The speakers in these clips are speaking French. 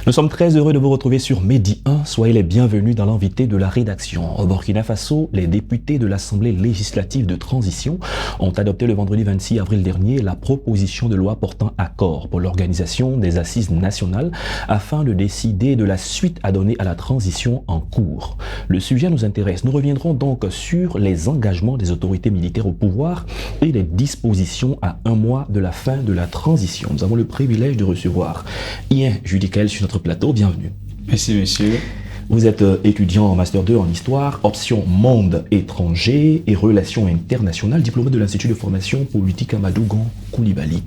Nous sommes très heureux de vous retrouver sur Medi 1. Soyez les bienvenus dans l'invité de la rédaction. Au Burkina Faso, les députés de l'Assemblée législative de transition ont adopté le vendredi 26 avril dernier la proposition de loi portant accord pour l'organisation des assises nationales afin de décider de la suite à donner à la transition en cours. Le sujet nous intéresse. Nous reviendrons donc sur les engagements des autorités militaires au pouvoir et les dispositions à un mois de la fin de la transition. Nous avons le privilège de recevoir Ian Judicaël sur notre plateau. Bienvenue. Merci, monsieur. Vous êtes étudiant en Master 2 en Histoire, option Monde étranger et Relations internationales, diplômé de l'Institut de formation politique Amadou Gon Coulibaly.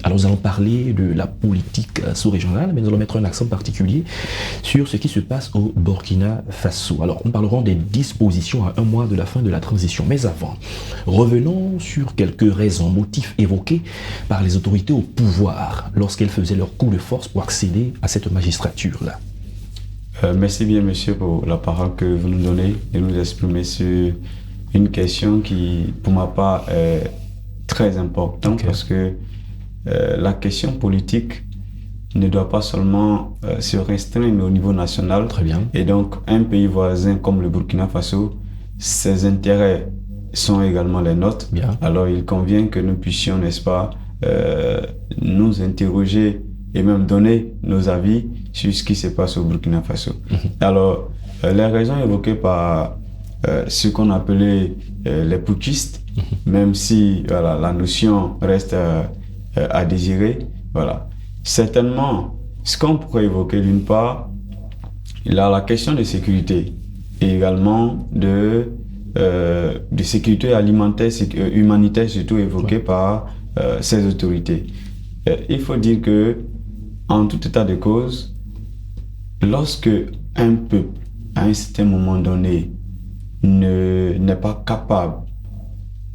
Alors nous allons parler de la politique sous-régionale, mais nous allons mettre un accent particulier sur ce qui se passe au Burkina Faso. Alors nous parlerons des dispositions à un mois de la fin de la transition. Mais avant, revenons sur quelques raisons, motifs évoqués par les autorités au pouvoir lorsqu'elles faisaient leur coup de force pour accéder à cette magistrature-là. Merci bien, monsieur, pour la parole que vous nous donnez et nous exprimer sur une question qui, pour ma part, est très importante parce que la question politique ne doit pas seulement se restreindre au niveau national. Très bien. Et donc, un pays voisin comme le Burkina Faso, ses intérêts sont également les nôtres. Bien. Alors, il convient que nous puissions, n'est-ce pas, nous interroger et même donner nos avis sur ce qui se passe au Burkina Faso. Alors, les raisons évoquées par ce qu'on appelait les putschistes, même si voilà, la notion reste à désirer, voilà. Certainement, ce qu'on pourrait évoquer d'une part, il y a la question de sécurité et également de sécurité alimentaire, humanitaire surtout évoquée par ces autorités. Il faut dire que en tout état de cause, lorsque un peuple, à un certain moment donné, n'est pas capable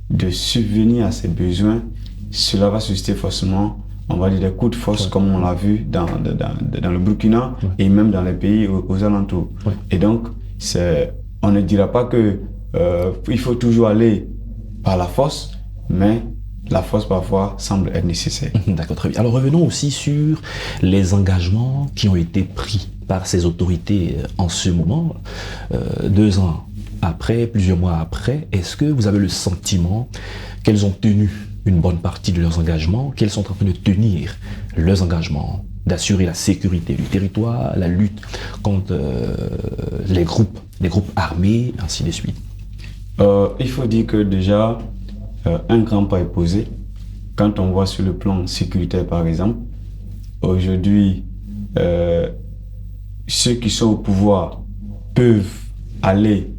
de subvenir à ses besoins, cela va susciter forcément, on va dire, des coups de force, comme on l'a vu dans le Burkina et même dans les pays aux alentours. Et donc, on ne dira pas que il faut toujours aller par la force, mais la force parfois semble être nécessaire. D'accord, très bien. Alors revenons aussi sur les engagements qui ont été pris par ces autorités en ce moment, 2 ans après, plusieurs mois après. Est-ce que vous avez le sentiment qu'elles ont tenu une bonne partie de leurs engagements, qu'elles sont en train de tenir leurs engagements, d'assurer la sécurité du territoire, la lutte contre les groupes armés, ainsi de suite? Il faut dire que déjà, un grand pas est posé. Quand on voit sur le plan sécuritaire, par exemple, aujourd'hui, ceux qui sont au pouvoir peuvent aller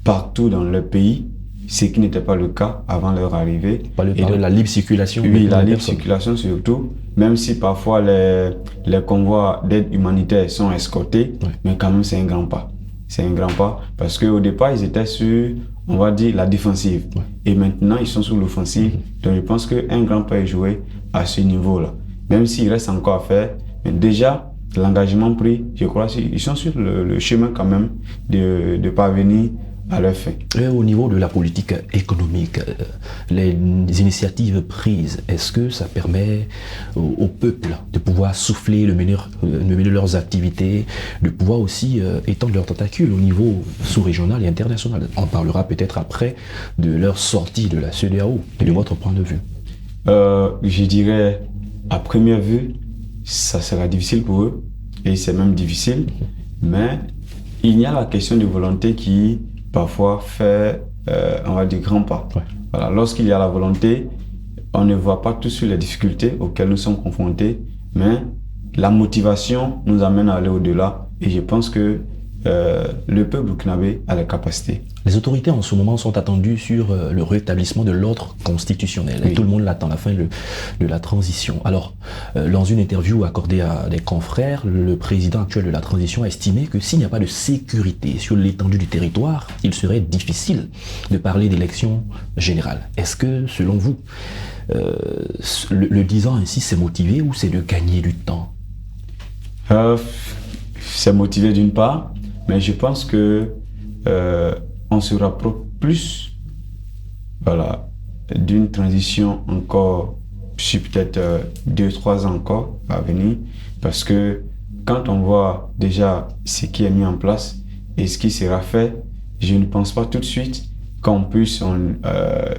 partout dans le pays, ce qui n'était pas le cas avant leur arrivée. De la libre circulation. Oui, la libre circulation surtout, même si parfois les convois d'aide humanitaire sont escortés, mais quand même c'est un grand pas. C'est un grand pas parce qu'au départ, ils étaient sur, on va dire, la défensive. Et maintenant, ils sont sur l'offensive. Donc, je pense qu'un grand pas est joué à ce niveau-là. Même s'il reste encore à faire, mais déjà, l'engagement pris, je crois qu'ils sont sur le chemin quand même de parvenir à leur fin. Et au niveau de la politique économique, les initiatives prises, est-ce que ça permet au peuple de pouvoir souffler, de mener leurs activités, de pouvoir aussi étendre leurs tentacules au niveau sous-régional et international? On parlera peut-être après de leur sortie de la CEDEAO et de votre point de vue. Je dirais, à première vue, ça sera difficile pour eux, et c'est même difficile, mais il y a la question de volonté qui parfois fait, on va dire, grand pas. Voilà. Lorsqu'il y a la volonté, on ne voit pas tout de suite les difficultés auxquelles nous sommes confrontés, mais la motivation nous amène à aller au-delà. Et je pense que le peuple burkinabé a les capacités. Les autorités en ce moment sont attendues sur le rétablissement de l'ordre constitutionnel. Et tout le monde l'attend, la fin de la transition. Alors, dans une interview accordée à des confrères, le président actuel de la transition a estimé que s'il n'y a pas de sécurité sur l'étendue du territoire, il serait difficile de parler d'élection générale. Est-ce que, selon vous, le disant ainsi, c'est motivé ou c'est de gagner du temps? C'est motivé d'une part, mais je pense que on se rapproche plus, voilà, d'une transition encore, sur peut-être 2-3 ans encore à venir, parce que quand on voit déjà ce qui est mis en place et ce qui sera fait, je ne pense pas tout de suite qu'on puisse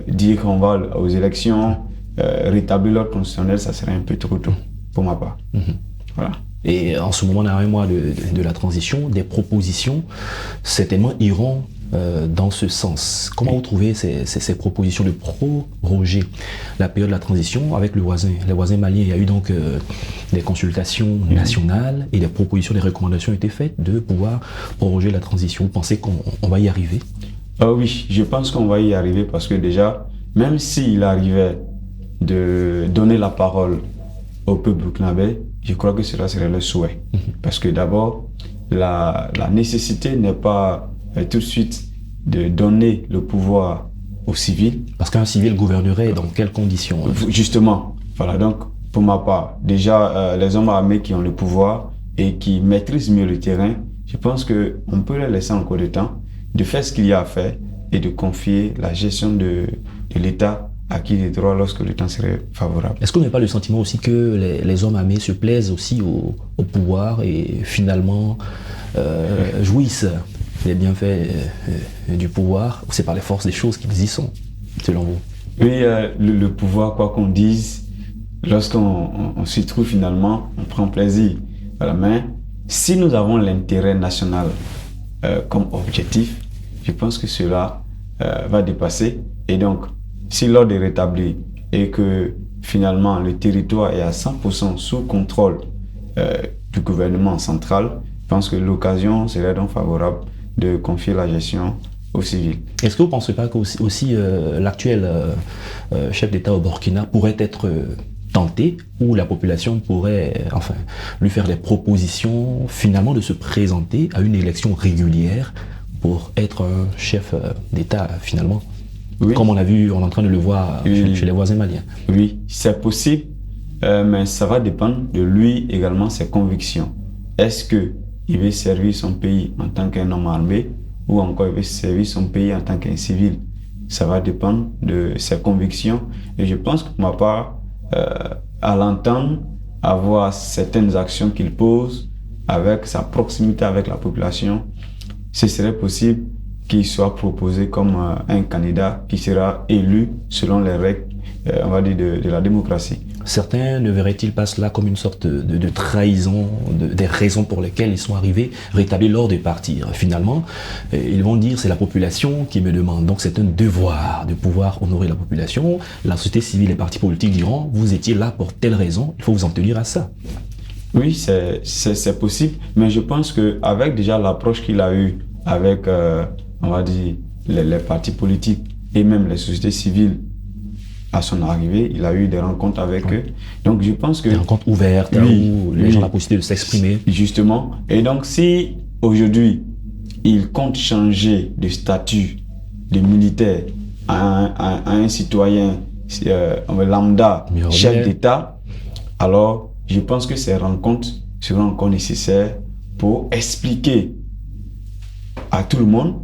dire qu'on va aux élections, rétablir l'ordre constitutionnel, ça serait un peu trop tôt, pour ma part. Voilà. Et en ce moment, on a un mois de la transition, des propositions certainement iront dans ce sens. Comment vous trouvez ces propositions de proroger la période de la transition avec les voisins maliens? Il y a eu donc des consultations nationales et des propositions, des recommandations ont été faites de pouvoir proroger la transition. Vous pensez qu'on va y arriver? Oui, je pense qu'on va y arriver parce que déjà, même s'il arrivait de donner la parole au peuple burkinabé, je crois que cela serait le souhait. Parce que d'abord, la nécessité n'est pas tout de suite de donner le pouvoir aux civils. Parce qu'un civil gouvernerait dans quelles conditions? Justement, voilà. Donc, pour ma part, déjà, les hommes armés qui ont le pouvoir et qui maîtrisent mieux le terrain, je pense qu'on peut les laisser encore du temps de faire ce qu'il y a à faire et de confier la gestion de l'État à qui les droits lorsque le temps serait favorable. Est-ce qu'on n'a pas le sentiment aussi que les hommes armés se plaisent aussi au pouvoir et finalement jouissent des bienfaits du pouvoir, ou c'est par les forces des choses qu'ils y sont, selon vous? Oui, le pouvoir, quoi qu'on dise, lorsqu'on s'y trouve finalement, on prend plaisir. Voilà. Mais si nous avons l'intérêt national comme objectif, je pense que cela va dépasser. Et donc, si l'ordre est rétabli et que finalement le territoire est à 100% sous contrôle du gouvernement central, je pense que l'occasion serait donc favorable de confier la gestion aux civils. Est-ce que vous ne pensez pas qu'aussi l'actuel chef d'État au Burkina pourrait être tenté, ou la population pourrait lui faire des propositions finalement de se présenter à une élection régulière pour être un chef d'État finalement? Oui. Comme on est en train de le voir chez les voisins maliens. Oui, c'est possible, mais ça va dépendre de lui également, ses convictions. Est-ce qu'il veut servir son pays en tant qu'un homme armé ou encore il veut servir son pays en tant qu'un civil? Ça va dépendre de ses convictions. Et je pense que pour ma part, à l'entendre, à voir certaines actions qu'il pose, avec sa proximité avec la population, ce serait possible qu'il soit proposé comme un candidat qui sera élu selon les règles, on va dire, de la démocratie. Certains ne verraient-ils pas cela comme une sorte de trahison, des raisons pour lesquelles ils sont arrivés rétablir l'ordre de partir? Finalement, ils vont dire c'est la population qui me demande. Donc c'est un devoir de pouvoir honorer la population. La société civile, les partis politiques diront vous étiez là pour telle raison, il faut vous en tenir à ça. Oui, c'est possible, mais je pense qu'avec déjà l'approche qu'il a eue avec, on va dire, les partis politiques et même les sociétés civiles, à son arrivée, il a eu des rencontres avec eux. Donc je pense que... Des rencontres ouvertes, où les gens ont la possibilité de s'exprimer. Justement. Et donc si aujourd'hui, il compte changer de statut de militaire à un citoyen lambda, chef d'État, alors je pense que ces rencontres seront encore nécessaires pour expliquer à tout le monde,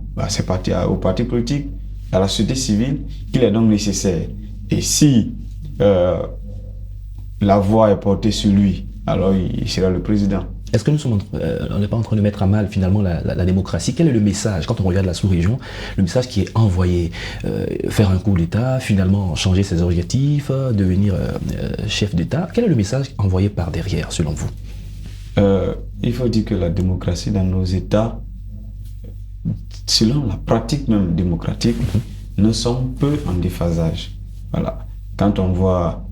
aux partis politiques, à la société civile, qu'il est donc nécessaire. Et si la voix est portée sur lui, alors il sera le président. Est-ce que on n'est pas en train de mettre à mal finalement la démocratie? Quel est le message, quand on regarde la sous-région, le message qui est envoyé? Faire un coup d'État, finalement changer ses objectifs, devenir chef d'État. Quel est le message envoyé par derrière, selon vous? Il faut dire que la démocratie dans nos États, selon la pratique même démocratique, nous sommes peu en déphasage. Voilà. Quand on voit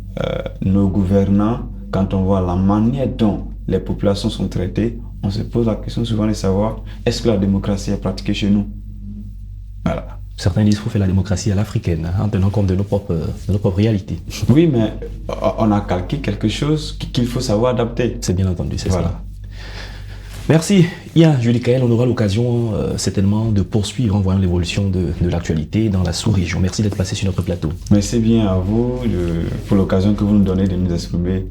nos gouvernants, quand on voit la manière dont les populations sont traitées, on se pose la question souvent de savoir est-ce que la démocratie est pratiquée chez nous? Voilà. Certains disent qu'il faut faire la démocratie à l'africaine, en tenant compte de nos propres réalités. Oui, mais on a calqué quelque chose qu'il faut savoir adapter. C'est bien entendu, c'est ça. Merci. Ian Julie Kael, on aura l'occasion certainement de poursuivre en voyant l'évolution de l'actualité dans la sous-région. Merci d'être passé sur notre plateau. Merci bien à vous pour l'occasion que vous nous donnez de nous exprimer.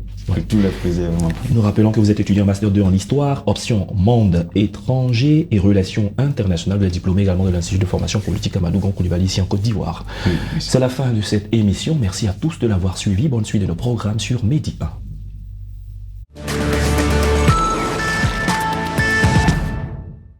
Tous les plaisirs. Nous rappelons que vous êtes étudiant Master 2 en Histoire, option Monde étranger et Relations internationales. Vous êtes diplômé également de l'Institut de formation politique Amadou Gon Coulibaly ici en Côte d'Ivoire. Oui. C'est la fin de cette émission. Merci à tous de l'avoir suivi. Bonne suite de nos programmes sur Medi 1.